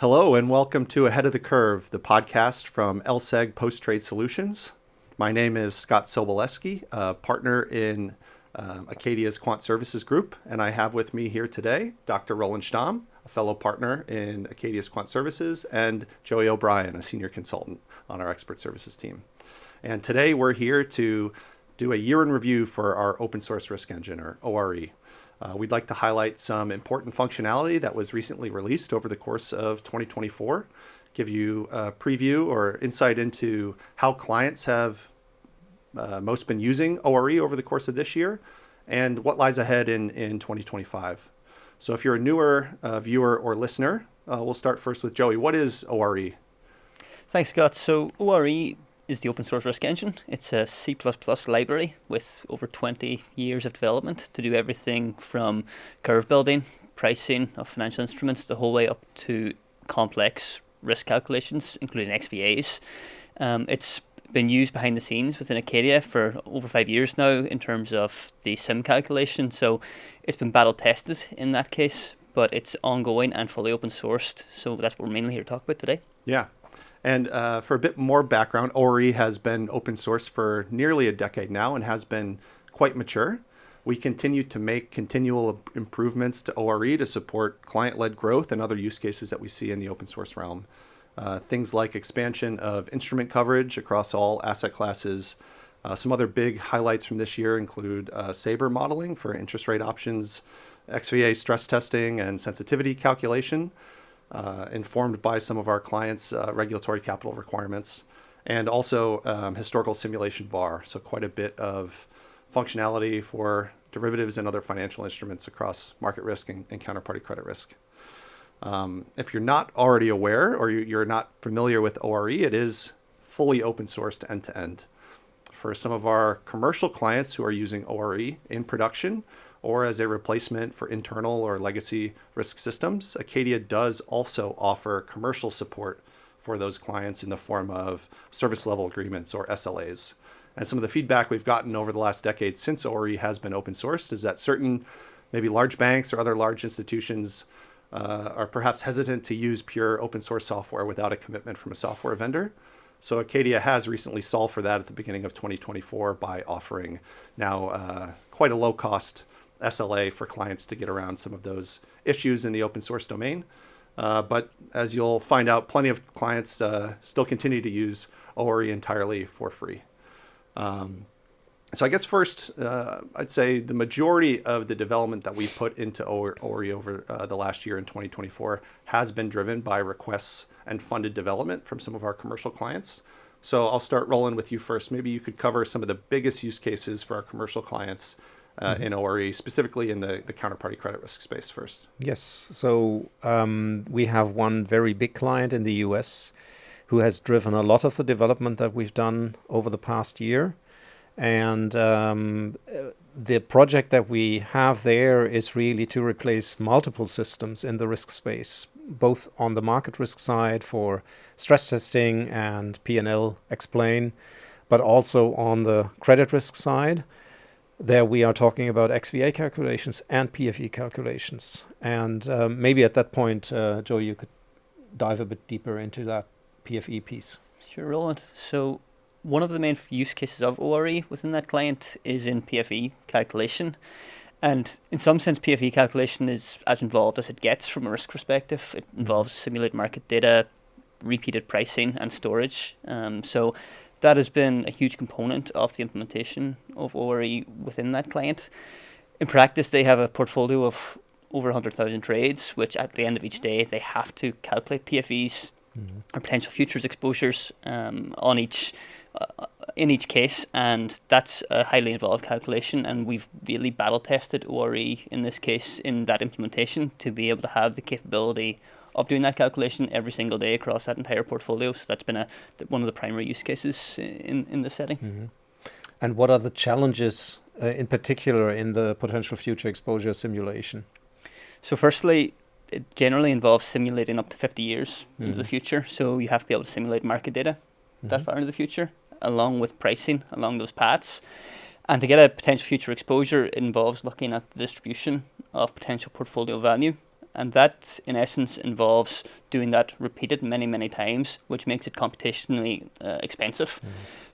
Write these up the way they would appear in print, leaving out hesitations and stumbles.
Hello and welcome to Ahead of the Curve, the podcast from LSEG Post-Trade Solutions. My name is Scott Sobolewski, a partner in Acadia's Quant Services group, and I have with me here today Dr. Roland Stamm, a fellow partner in Acadia's Quant Services, and Joey O'Brien, a senior consultant on our expert services team. And today we're here to do a year in review for our open source risk engine, or ORE. We'd like to highlight some important functionality that was recently released over the course of 2024, give you a preview or insight into how clients have most been using ORE over the course of this year, and what lies ahead in 2025. So if you're a newer viewer or listener, we'll start first with Joey. What is ORE? Thanks, Scott. So ORE is the open source risk engine. It's a C++ library with over 20 years of development to do everything from curve building, pricing of financial instruments, the whole way up to complex risk calculations, including XVAs. It's been used behind the scenes within Acadia for over 5 years now in terms of the sim calculation. So it's been battle tested in that case, but it's ongoing and fully open sourced. So that's what we're mainly here to talk about today. Yeah. And for a bit more background, ORE has been open source for nearly a decade now and has been quite mature. We continue to make continual improvements to ORE to support client-led growth and other use cases that we see in the open source realm. Things like expansion of instrument coverage across all asset classes. Some other big highlights from this year include SABRE modeling for interest rate options, XVA stress testing and sensitivity calculation, informed by some of our clients' regulatory capital requirements, and also historical simulation VAR. So quite a bit of functionality for derivatives and other financial instruments across market risk and counterparty credit risk. If you're not already aware or you're not familiar with ORE, it is fully open sourced end to end. For some of our commercial clients who are using ORE in production or as a replacement for internal or legacy risk systems, Acadia does also offer commercial support for those clients in the form of service level agreements or SLAs. And some of the feedback we've gotten over the last decade since ORE has been open sourced is that certain maybe large banks or other large institutions are perhaps hesitant to use pure open source software without a commitment from a software vendor. So Acadia has recently solved for that at the beginning of 2024 by offering now quite a low cost SLA for clients to get around some of those issues in the open source domain. But as you'll find out, plenty of clients still continue to use ORE entirely for free. So I guess first, I'd say the majority of the development that we put into ORE over the last year in 2024 has been driven by requests and funded development from some of our commercial clients. So I'll start rolling with you first. Maybe you could cover some of the biggest use cases for our commercial clients in ORE, specifically in the counterparty credit risk space first. Yes. So we have one very big client in the US who has driven a lot of the development that we've done over the past year. And the project that we have there is really to replace multiple systems in the risk space, both on the market risk side for stress testing and P&L explain, but also on the credit risk side. There we are talking about XVA calculations and PFE calculations. And maybe at that point, Joe, you could dive a bit deeper into that PFE piece. Sure, Roland. So one of the main use cases of ORE within that client is in PFE calculation. And in some sense, PFE calculation is as involved as it gets from a risk perspective. It involves simulated market data, repeated pricing, and storage. So that has been a huge component of the implementation of ORE within that client. In practice, they have a portfolio of over 100,000 trades, which at the end of each day, they have to calculate PFEs or potential futures exposures on in each case, and that's a highly involved calculation, and we've really battle tested ORE in this case in that implementation to be able to have the capability of doing that calculation every single day across that entire portfolio. So that's been one of the primary use cases in this setting. Mm-hmm. And what are the challenges in particular in the potential future exposure simulation? So firstly, it generally involves simulating up to 50 years into the future. So you have to be able to simulate market data that far into the future, along with pricing along those paths. And to get a potential future exposure, it involves looking at the distribution of potential portfolio value And that, in essence, involves doing that repeated many, many times, which makes it computationally expensive.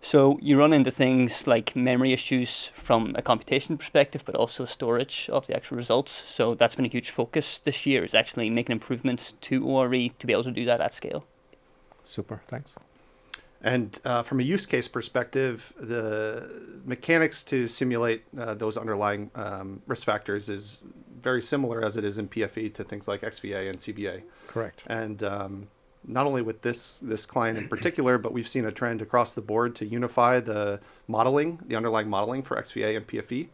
So you run into things like memory issues from a computation perspective, but also storage of the actual results. So that's been a huge focus this year, is actually making improvements to ORE to be able to do that at scale. Super, thanks. And from a use case perspective, the mechanics to simulate those underlying risk factors is very similar as it is in PFE to things like XVA and CVA. Correct. And not only with this client in particular, but we've seen a trend across the board to unify the modeling, the underlying modeling for XVA and PFE.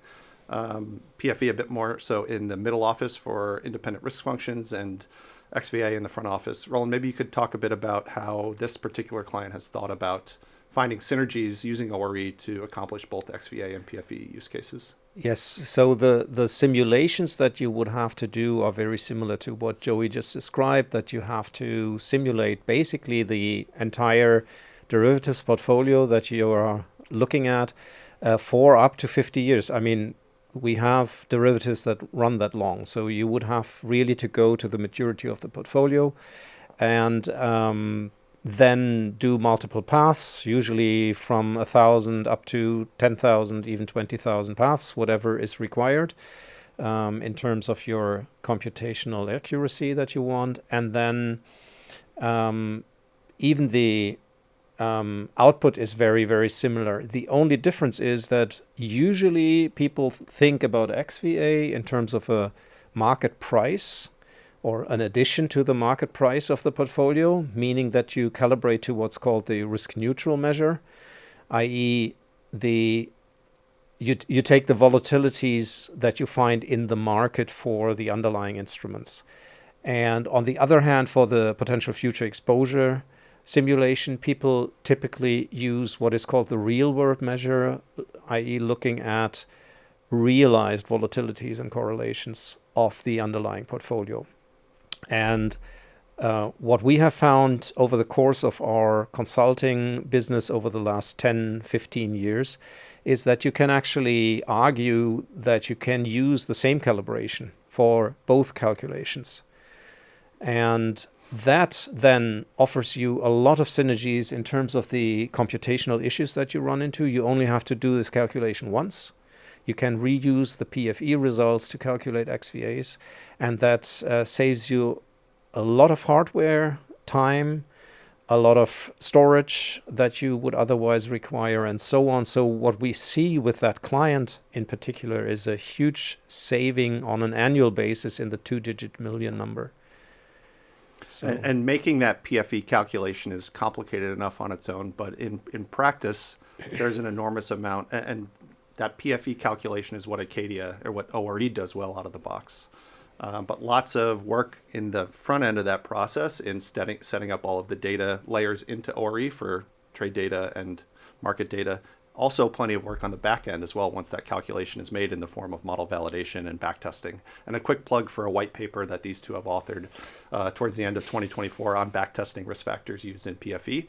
PFE a bit more so in the middle office for independent risk functions, and XVA in the front office. Roland, maybe you could talk a bit about how this particular client has thought about finding synergies using ORE to accomplish both XVA and PFE use cases. Yes, so the simulations that you would have to do are very similar to what Joey just described, that you have to simulate basically the entire derivatives portfolio that you are looking at for up to 50 years. I mean, we have derivatives that run that long, so you would have really to go to the maturity of the portfolio and then do multiple paths, usually from 1,000 up to 10,000, even 20,000 paths, whatever is required in terms of your computational accuracy that you want. And then even the output is very, very similar. The only difference is that usually people think about XVA in terms of a market price or an addition to the market price of the portfolio, meaning that you calibrate to what's called the risk neutral measure, i.e. you take the volatilities that you find in the market for the underlying instruments. And on the other hand, for the potential future exposure simulation, people typically use what is called the real world measure, i.e. looking at realized volatilities and correlations of the underlying portfolio. And what we have found over the course of our consulting business over the last 10, 15 years is that you can actually argue that you can use the same calibration for both calculations. And that then offers you a lot of synergies in terms of the computational issues that you run into. You only have to do this calculation once. You can reuse the PFE results to calculate XVAs, and that saves you a lot of hardware, time, a lot of storage that you would otherwise require, and so on. So what we see with that client in particular is a huge saving on an annual basis in the 2-digit million number. So and making that PFE calculation is complicated enough on its own, but in practice, there's an enormous amount, and that PFE calculation is what Acadia or what ORE does well out of the box. But lots of work in the front end of that process in setting up all of the data layers into ORE for trade data and market data. Also plenty of work on the back end as well once that calculation is made in the form of model validation and backtesting. And a quick plug for a white paper that these two have authored towards the end of 2024 on backtesting risk factors used in PFE.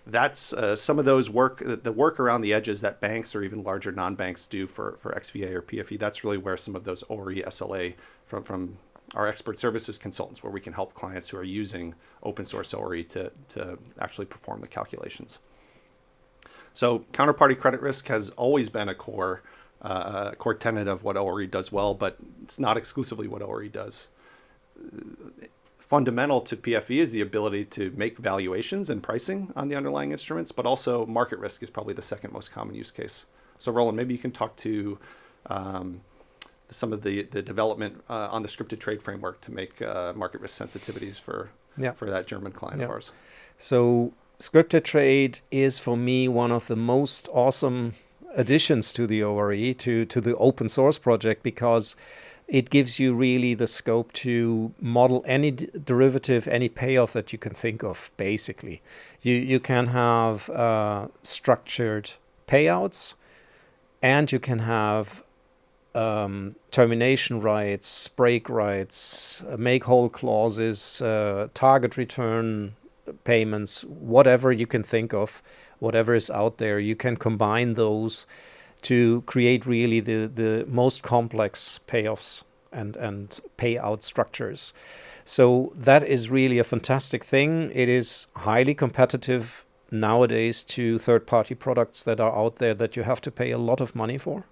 That's some of those the work around the edges that banks or even larger non-banks do for XVA or PFE. That's really where some of those ORE SLA from our expert services consultants, where we can help clients who are using open source ORE to actually perform the calculations. So counterparty credit risk has always been a core tenet of what ORE does well, but it's not exclusively what ORE does. Fundamental to PFE is the ability to make valuations and pricing on the underlying instruments, but also market risk is probably the second most common use case. So Roland, maybe you can talk to some of the development on the scripted trade framework to make market risk sensitivities for that German client of ours. So scripted trade is for me one of the most awesome additions to the ORE, to the open source project, because it gives you really the scope to model any derivative, any payoff that you can think of, basically. You can have structured payouts, and you can have termination rights, break rights, make-whole clauses, target return payments, whatever you can think of, whatever is out there. You can combine those to create really the most complex payoffs and payout structures. So that is really a fantastic thing. It is highly competitive nowadays to third-party products that are out there that you have to pay a lot of money for,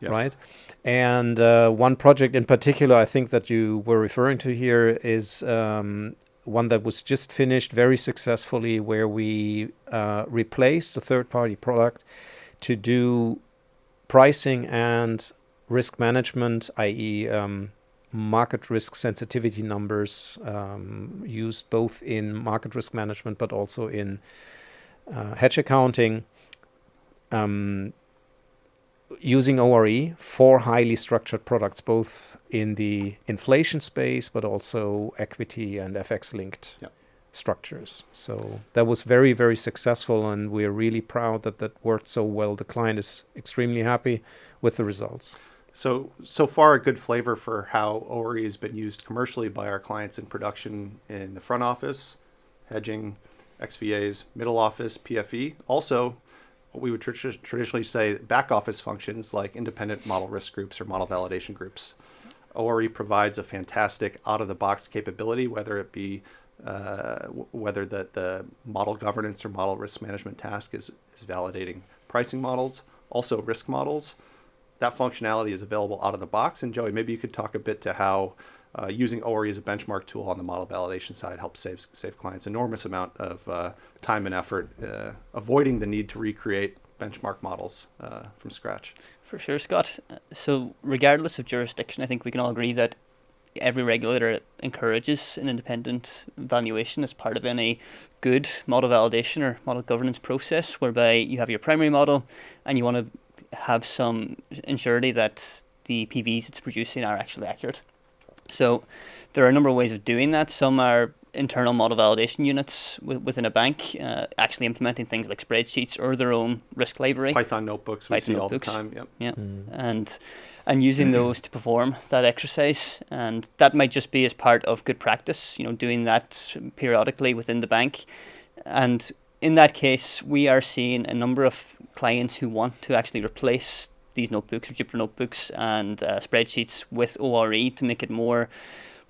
Yes. right? And one project in particular, I think that you were referring to here is one that was just finished very successfully, where we replaced a third-party product to do pricing and risk management, i.e. Market risk sensitivity numbers used both in market risk management but also in hedge accounting, using ORE for highly structured products, both in the inflation space but also equity and FX linked structures. So that was very, very successful, and we're really proud that that worked so well. The client is extremely happy with the results. So far, a good flavor for how ORE has been used commercially by our clients in production in the front office, hedging, XVAs, middle office, PFE. Also, what we would traditionally say back office functions like independent model risk groups or model validation groups. ORE provides a fantastic out-of-the-box capability, whether it be whether the model governance or model risk management task is validating pricing models, also risk models. That functionality is available out of the box. And Joey, maybe you could talk a bit to how using ORE as a benchmark tool on the model validation side helps save clients enormous amount of time and effort, avoiding the need to recreate benchmark models from scratch. For sure, Scott. So regardless of jurisdiction, I think we can all agree that every regulator encourages an independent valuation as part of any good model validation or model governance process, whereby you have your primary model and you want to have some surety that the PVs it's producing are actually accurate. So there are a number of ways of doing that. Some are internal model validation units within a bank, actually implementing things like spreadsheets or their own risk library. Python notebooks we see all the time. Yep. Yeah. And using those to perform that exercise. And that might just be as part of good practice, doing that periodically within the bank. And in that case, we are seeing a number of clients who want to actually replace these notebooks or Jupyter notebooks and spreadsheets with ORE to make it more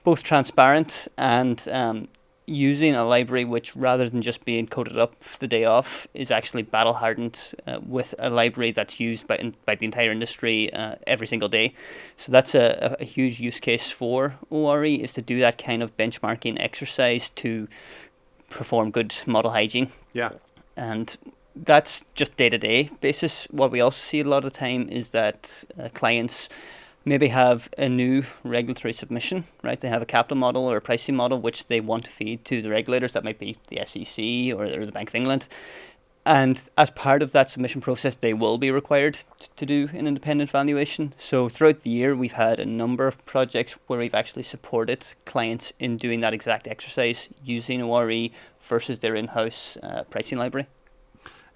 both transparent and using a library which, rather than just being coded up the day off, is actually battle hardened with a library that's used by the entire industry every single day. So that's a huge use case for ORE, is to do that kind of benchmarking exercise to perform good model hygiene. Yeah. And that's just day-to-day basis. What we also see a lot of the time is that clients maybe have a new regulatory submission, right? They have a capital model or a pricing model which they want to feed to the regulators. That might be the SEC or the Bank of England. And as part of that submission process, they will be required to do an independent valuation. So throughout the year, we've had a number of projects where we've actually supported clients in doing that exact exercise using ORE versus their in-house pricing library.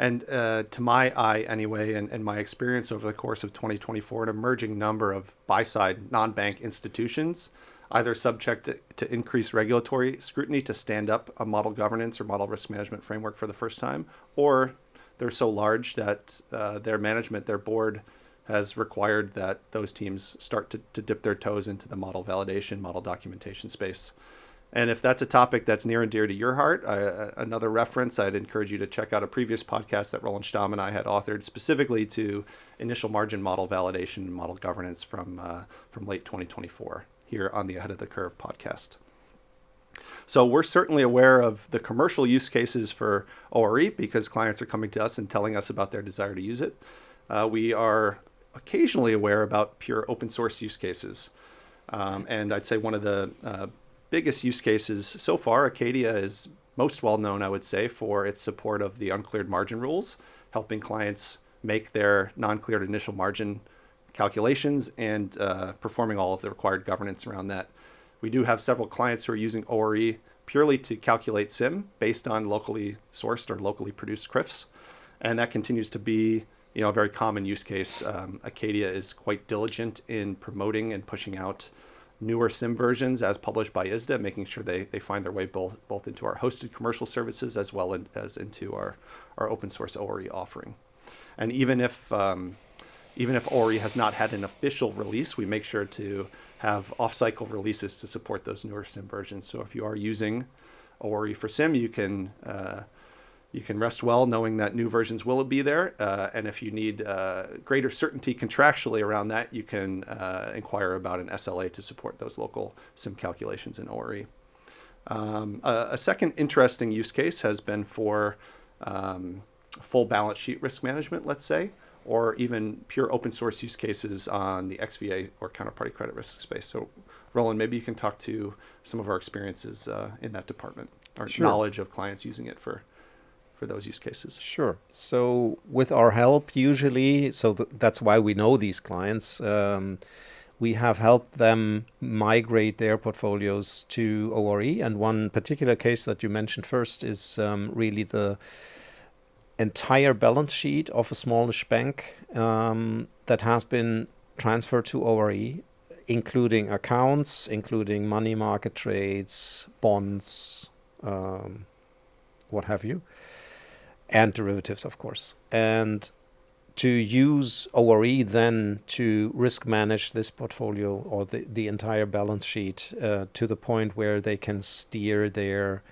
And to my eye, anyway, and my experience over the course of 2024, an emerging number of buy-side non-bank institutions, either subject to increased regulatory scrutiny to stand up a model governance or model risk management framework for the first time, or they're so large that their management, their board, has required that those teams start to dip their toes into the model validation, model documentation space. And if that's a topic that's near and dear to your heart, another reference, I'd encourage you to check out a previous podcast that Roland Stamm and I had authored specifically to initial margin model validation and model governance from late 2024 here on the Ahead of the Curve podcast. So we're certainly aware of the commercial use cases for ORE because clients are coming to us and telling us about their desire to use it. We are occasionally aware about pure open source use cases. And I'd say one of the biggest use cases so far, Acadia is most well known, I would say, for its support of the uncleared margin rules, helping clients make their non-cleared initial margin calculations and performing all of the required governance around that. We do have several clients who are using ORE purely to calculate SIM based on locally sourced or locally produced CRIFs. And that continues to be a very common use case. Acadia is quite diligent in promoting and pushing out newer SIM versions as published by ISDA, making sure they find their way both into our hosted commercial services as well as into our open source ORE offering. And even if even if ORE has not had an official release, we make sure to have off-cycle releases to support those newer SIM versions. So if you are using ORE for SIM, you can rest well knowing that new versions will be there. And if you need greater certainty contractually around that, you can inquire about an SLA to support those local SIM calculations in ORE. A second interesting use case has been for full balance sheet risk management, let's say, or even pure open source use cases on the XVA or counterparty credit risk space. So, Roland, maybe you can talk to some of our experiences in that department, or Sure. knowledge of clients using it for those use cases. Sure. So with our help, usually, that's why we know these clients. We have helped them migrate their portfolios to ORE. And one particular case that you mentioned first is really the entire balance sheet of a smallish bank that has been transferred to ORE, including accounts, including money market trades, bonds, what have you, and derivatives, of course. And to use ORE then to risk manage this portfolio or the entire balance sheet to the point where they can steer their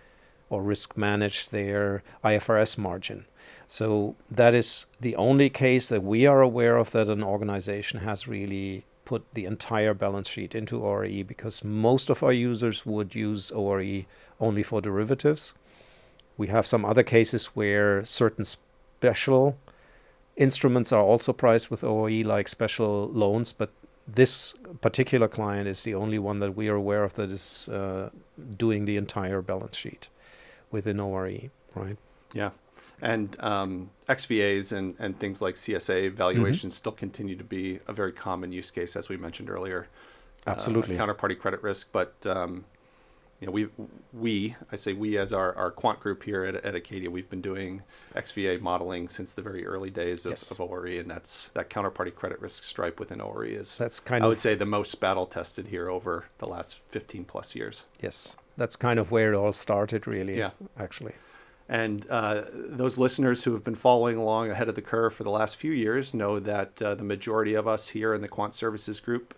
or risk manage their IFRS margin. So that is the only case that we are aware of that an organization has really put the entire balance sheet into ORE, because most of our users would use ORE only for derivatives. We have some other cases where certain special instruments are also priced with ORE, like special loans, but this particular client is the only one that we are aware of that is doing the entire balance sheet within ORE, right? Yeah. And XVAs and things like CSA valuations still continue to be a very common use case, as we mentioned earlier. Absolutely. Counterparty credit risk, but I say we as our quant group here at Acadia, we've been doing XVA modeling since the very early days of ORE, and that counterparty credit risk stripe within ORE is, I would say, the most battle tested here over the last 15 plus years. Yes, that's kind of where it all started, really. Yeah, actually. And those listeners who have been following along ahead of the curve for the last few years know that the majority of us here in the Quant Services group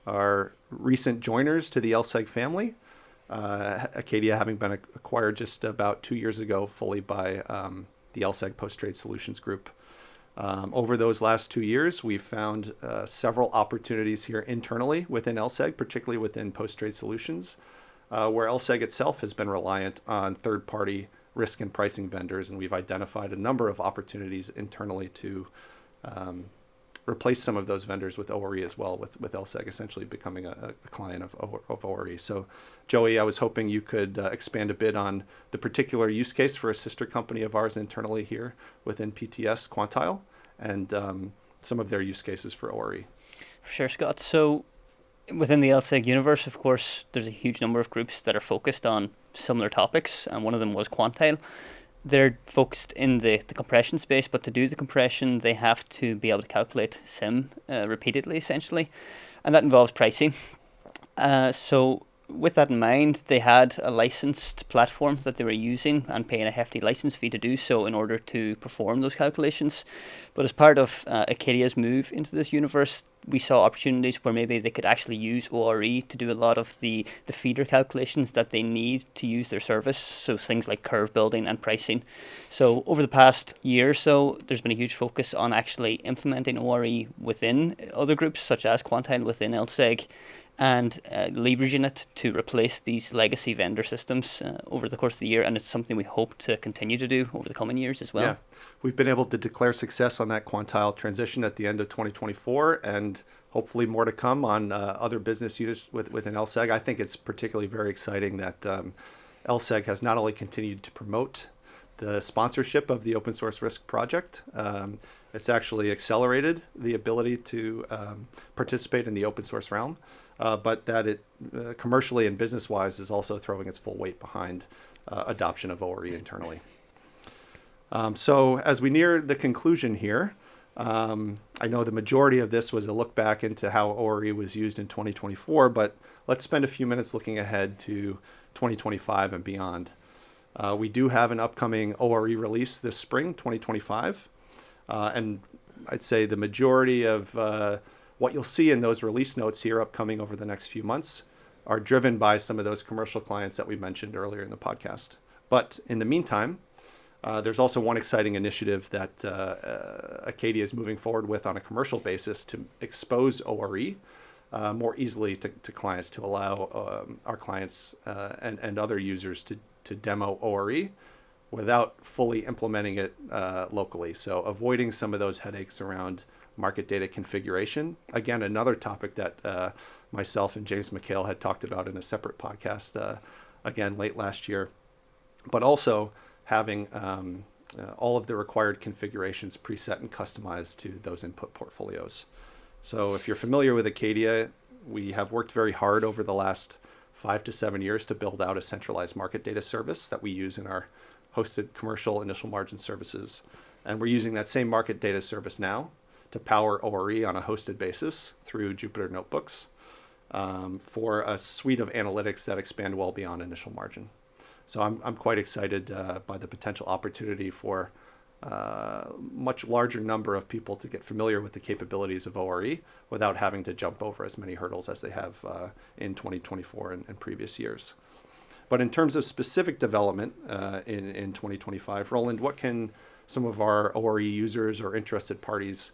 are recent joiners to the LSEG family. Acadia having been acquired just about 2 years ago fully by the LSEG Post-Trade Solutions Group. Over those last 2 years, we've found several opportunities here internally within LSEG, particularly within Post-Trade Solutions, where LSEG itself has been reliant on third-party risk and pricing vendors, and we've identified a number of opportunities internally to replace some of those vendors with ORE as well, with LSEG essentially becoming a client of ORE. So, Joey, I was hoping you could expand a bit on the particular use case for a sister company of ours internally here within PTS, Quantile, and some of their use cases for ORE. Sure, Scott. So within the LSEG universe, of course, there's a huge number of groups that are focused on similar topics, and one of them was Quantile. They're focused in the compression space, but to do the compression, they have to be able to calculate SIM repeatedly, essentially, and that involves pricing. So with that in mind, they had a licensed platform that they were using and paying a hefty license fee to do so in order to perform those calculations. But as part of Acadia's move into this universe, we saw opportunities where maybe they could actually use ORE to do a lot of the feeder calculations that they need to use their service, so things like curve building and pricing. So over the past year or so, there's been a huge focus on actually implementing ORE within other groups, such as Quantile within LSEG, and leveraging it to replace these legacy vendor systems over the course of the year. And it's something we hope to continue to do over the coming years as well. Yeah, we've been able to declare success on that Quantile transition at the end of 2024, and hopefully more to come on other business units within LSEG. I think it's particularly very exciting that LSEG has not only continued to promote the sponsorship of the open source risk project, it's actually accelerated the ability to participate in the open source realm, but that it commercially and business-wise is also throwing its full weight behind adoption of ORE internally. So as we near the conclusion here, I know the majority of this was a look back into how ORE was used in 2024, but let's spend a few minutes looking ahead to 2025 and beyond. We do have an upcoming ORE release this spring, 2025, and I'd say the majority of what you'll see in those release notes here upcoming over the next few months are driven by some of those commercial clients that we mentioned earlier in the podcast. But in the meantime, there's also one exciting initiative that Acadia is moving forward with on a commercial basis to expose ORE more easily to clients, to allow our clients and other users to demo ORE without fully implementing it locally. So avoiding some of those headaches around market data configuration. Again, another topic that myself and James McHale had talked about in a separate podcast, again, late last year. But also having all of the required configurations preset and customized to those input portfolios. So if you're familiar with Acadia, we have worked very hard over the last 5 to 7 years to build out a centralized market data service that we use in our hosted commercial initial margin services. And we're using that same market data service now to power ORE on a hosted basis through Jupyter Notebooks for a suite of analytics that expand well beyond initial margin. So I'm quite excited by the potential opportunity for much larger number of people to get familiar with the capabilities of ORE without having to jump over as many hurdles as they have in 2024 and previous years. But in terms of specific development in 2025, Roland, what can some of our ORE users or interested parties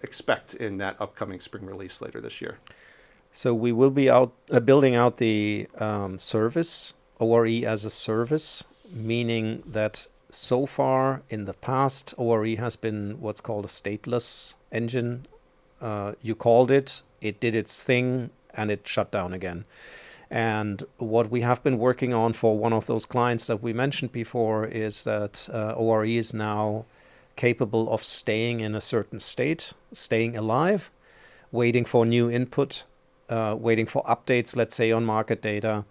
expect in that upcoming spring release later this year? So we will be building out the service, ORE as a service, meaning that so far in the past, ORE has been what's called a stateless engine. You called it, it did its thing, and it shut down again. And what we have been working on for one of those clients that we mentioned before is that ORE is now capable of staying in a certain state, staying alive, waiting for new input, waiting for updates, let's say, on market data,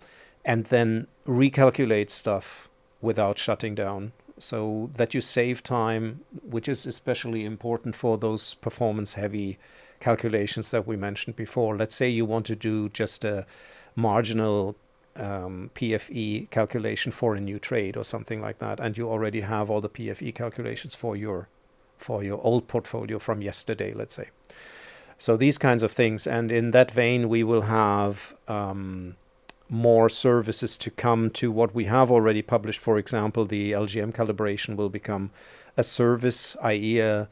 and then recalculate stuff without shutting down, so that you save time, which is especially important for those performance-heavy calculations that we mentioned before. Let's say you want to do just a marginal PFE calculation for a new trade or something like that, and you already have all the PFE calculations for your old portfolio from yesterday, let's say. So these kinds of things, and in that vein, we will have more services to come to what we have already published. For example, the LGM calibration will become a service, i.e. a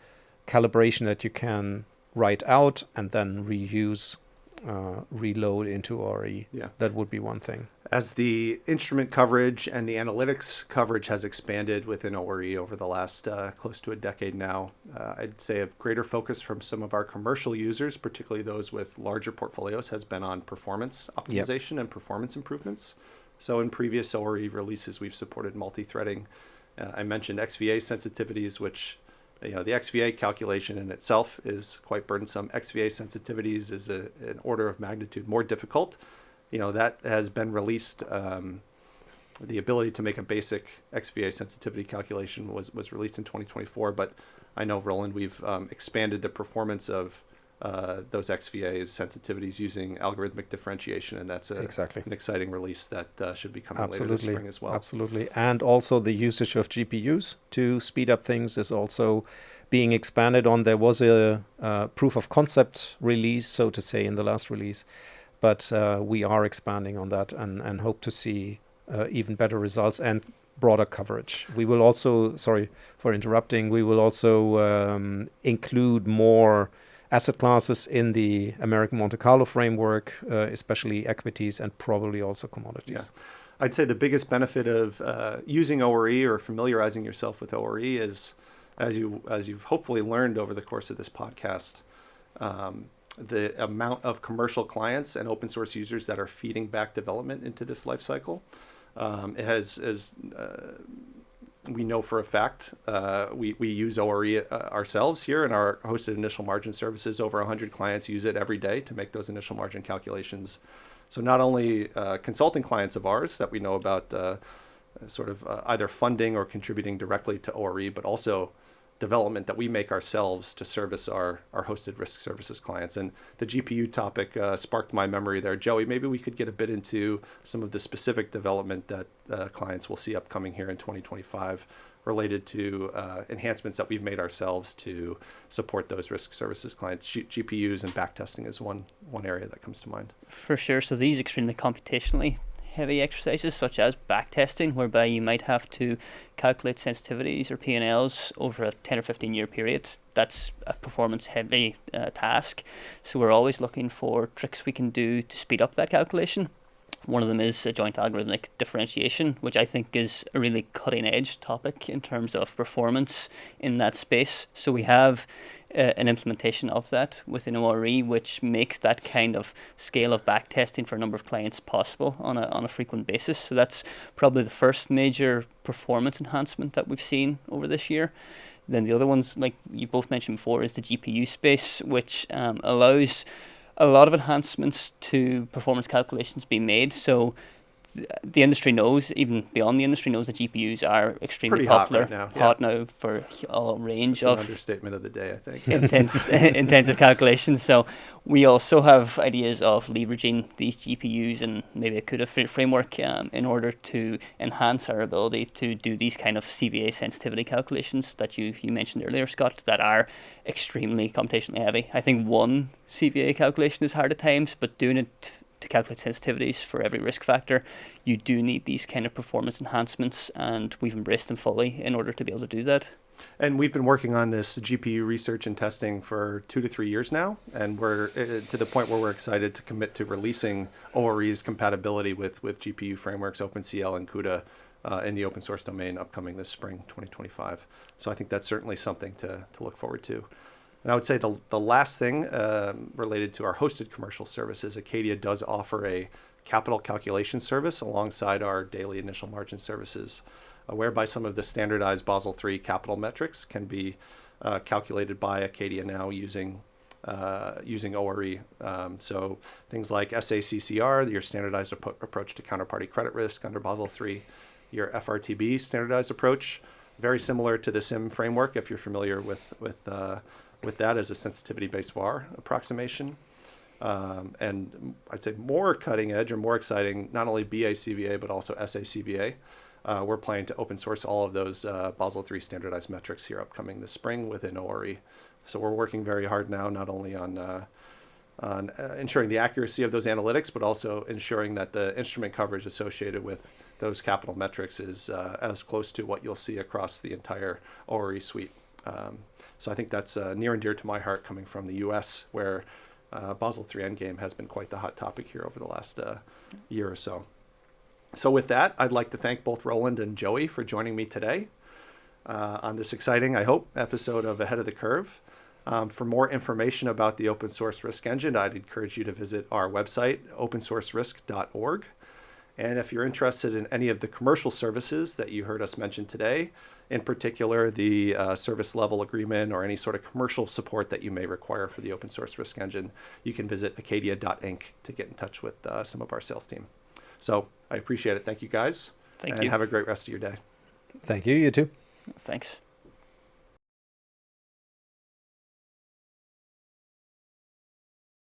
calibration that you can write out and then reuse, reload into ORE. Yeah. That would be one thing. As the instrument coverage and the analytics coverage has expanded within ORE over the last close to a decade now, I'd say a greater focus from some of our commercial users, particularly those with larger portfolios, has been on performance optimization and performance improvements. So in previous ORE releases, we've supported multi-threading. I mentioned XVA sensitivities, which the XVA calculation in itself is quite burdensome. XVA sensitivities is an order of magnitude more difficult. That has been released. The ability to make a basic XVA sensitivity calculation was released in 2024, but I know, Roland, we've expanded the performance of those XVAs sensitivities using algorithmic differentiation, and that's an exciting release that should be coming later this spring as well. Absolutely. And also the usage of GPUs to speed up things is also being expanded on. There was a proof of concept release, so to say, in the last release, but we are expanding on that and hope to see even better results and broader coverage. We will also, sorry for interrupting, we will also include more asset classes in the American Monte Carlo framework, especially equities and probably also commodities. Yeah. I'd say the biggest benefit of using ORE or familiarizing yourself with ORE is, as you've hopefully learned over the course of this podcast, the amount of commercial clients and open source users that are feeding back development into this life cycle. It has, as we know for a fact, we use ORE ourselves here in our hosted initial margin services. Over 100 clients use it every day to make those initial margin calculations. So not only consulting clients of ours that we know about either funding or contributing directly to ORE, but also development that we make ourselves to service our hosted risk services clients. And the GPU topic sparked my memory there. Joey, maybe we could get a bit into some of the specific development that clients will see upcoming here in 2025 related to enhancements that we've made ourselves to support those risk services clients. GPUs and backtesting is one area that comes to mind. For sure. So these extremely computationally heavy exercises, such as backtesting, whereby you might have to calculate sensitivities or P&Ls over a 10 or 15 year period, that's a performance heavy task. So we're always looking for tricks we can do to speed up that calculation. One of them is a joint algorithmic differentiation, which I think is a really cutting edge topic in terms of performance in that space. So we have an implementation of that within ORE, which makes that kind of scale of back testing for a number of clients possible on a frequent basis. So that's probably the first major performance enhancement that we've seen over this year. Then the other ones, like you both mentioned before, is the GPU space, which allows a lot of enhancements to performance calculations being made. So the industry knows, even beyond the industry knows, that GPUs are extremely pretty popular. hot right now. Hot now for a range That's of an understatement of the day, I think. intensive calculations. So we also have ideas of leveraging these GPUs and maybe a CUDA framework in order to enhance our ability to do these kind of CVA sensitivity calculations that you mentioned earlier, Scott, that are extremely computationally heavy. I think one CVA calculation is hard at times, but doing it to calculate sensitivities for every risk factor, you do need these kind of performance enhancements, and we've embraced them fully in order to be able to do that. And we've been working on this GPU research and testing for 2 to 3 years now, and we're to the point where we're excited to commit to releasing ORE's compatibility with GPU frameworks, OpenCL and CUDA in the open source domain upcoming this spring 2025. So I think that's certainly something to look forward to. And I would say the last thing related to our hosted commercial services, Acadia does offer a capital calculation service alongside our daily initial margin services, whereby some of the standardized Basel III capital metrics can be calculated by Acadia now using ORE. So things like SACCR, your standardized approach to counterparty credit risk under Basel III, your FRTB standardized approach, very similar to the SIM framework if you're familiar with that as a sensitivity-based VAR approximation. And I'd say more cutting edge or more exciting, not only BACVA, but also SACVA. We're planning to open source all of those Basel III standardized metrics here upcoming this spring within ORE. So we're working very hard now, not only on ensuring the accuracy of those analytics, but also ensuring that the instrument coverage associated with those capital metrics is as close to what you'll see across the entire ORE suite. So I think that's near and dear to my heart, coming from the US, where Basel III Endgame has been quite the hot topic here over the last year or so. So with that, I'd like to thank both Roland and Joey for joining me today on this exciting, I hope, episode of Ahead of the Curve. For more information about the open source risk engine, I'd encourage you to visit our website, opensourcerisk.org. And if you're interested in any of the commercial services that you heard us mention today, in particular the service level agreement or any sort of commercial support that you may require for the open source risk engine, you can visit acadia.inc to get in touch with some of our sales team. So I appreciate it. Thank you, guys. Thank and you. Have a great rest of your day. Thank you. You too. Thanks.